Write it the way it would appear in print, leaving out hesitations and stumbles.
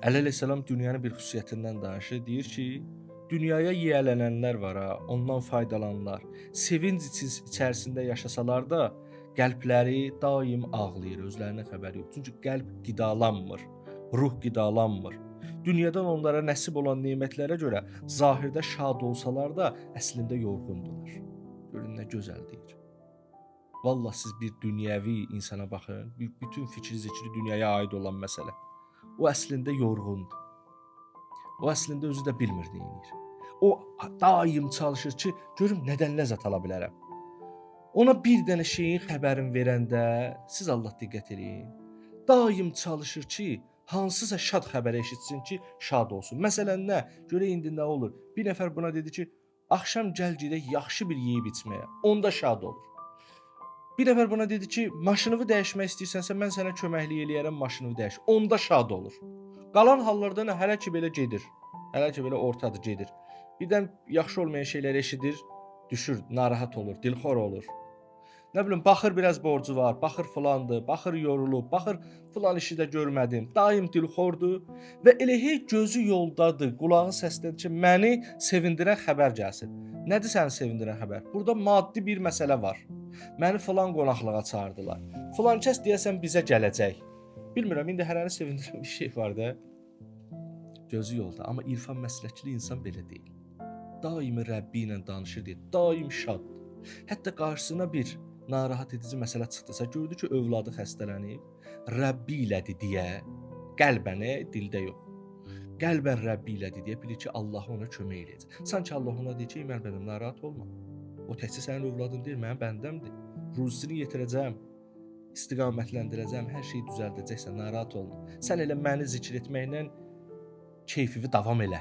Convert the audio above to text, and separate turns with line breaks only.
Əli əleyhissalam dünyanın bir xüsusiyyətindən danışır. Deyir ki, dünyaya yiyələnənlər var ha, ondan faydalananlar. Sevinc içərisində yaşasalar da qəlbləri daim ağlayır, özlərinə xəbəri yox. Çünki qəlb qidalanmır, ruh qidalanmır. Dünyadan onlara nəsib olan nemətlərə görə zahirdə şad olsalar da əslində yorğundular. Görün nə gözəl deyir. Vallah siz bir dünyəvi insana baxın, bütün fikir zikri dünyaya aid olan məsələ. O əslində yorğundur. O əslində özü də bilmir nə edir. O daim çalışır ki, görüm nədən ləzzət ala bilərəm. Ona bir dənə şeyin xəbərini verəndə siz Allah diqqət eləyin. Daim çalışır ki, hansısa şad xəbər eşitsin ki, şad olsun. Məsələn nə? Görə indi nə olur? Bir nəfər buna dedi ki, axşam gəl gedək yaxşı bir yeyib içməyə. Onda şad olur. Bir nəfər buna dedi ki, maşınını dəyişmək istəyirsənsə mən sənə köməklik eləyərəm, maşınını dəyiş. Onda şad olur. Qalan hallarda nə hələ ki belə gedir. Hələ ki belə ortadır, gedir. Birdən yaxşı olmayan şeyləri eşidir, düşür, narahat olur, dilxor olur. Nə bilim, baxır biraz borcu var, baxır filandır, baxır yorulub, baxır filan işi də görmədim. Daim dilxordur və elə hey gözü yoldadır, qulağı səslədir ki, məni sevindirən xəbər gəlsin. Nədir səni sevindirən xəbər? Burada maddi bir məsələ var. Məni filan qonaqlığa çağırdılar. Filan kəs deyəsən bizə gələcək. Bilmirəm, indi hərəni sevindirən bir şey var da. Gözü yolda, amma irfan məsləkli insan belə deyil. Daimi Rəbbi ilə danışır deyil, daim şaddır. Hətta qarşısına bir narahat edici məsələ çıxdısa, gördü ki, övladı xəstələnib, Rəbbi ilədir deyə, qəlbən, dildə yox. Qəlbən Rəbbi ilədir deyə bilir ki, Allah ona kömək eləyəcək. Sanki Allah ona deyir ki, mən mənim narahat olma. O təkcə sənin övladın deyil, mənim bəndəmdir. Ruzisini yetirəcəm, istiqamətləndirəcəm, hər şeyi düzəldəcəksən, narahat olma. Sən elə məni zikr etməklə keyfini davam elə.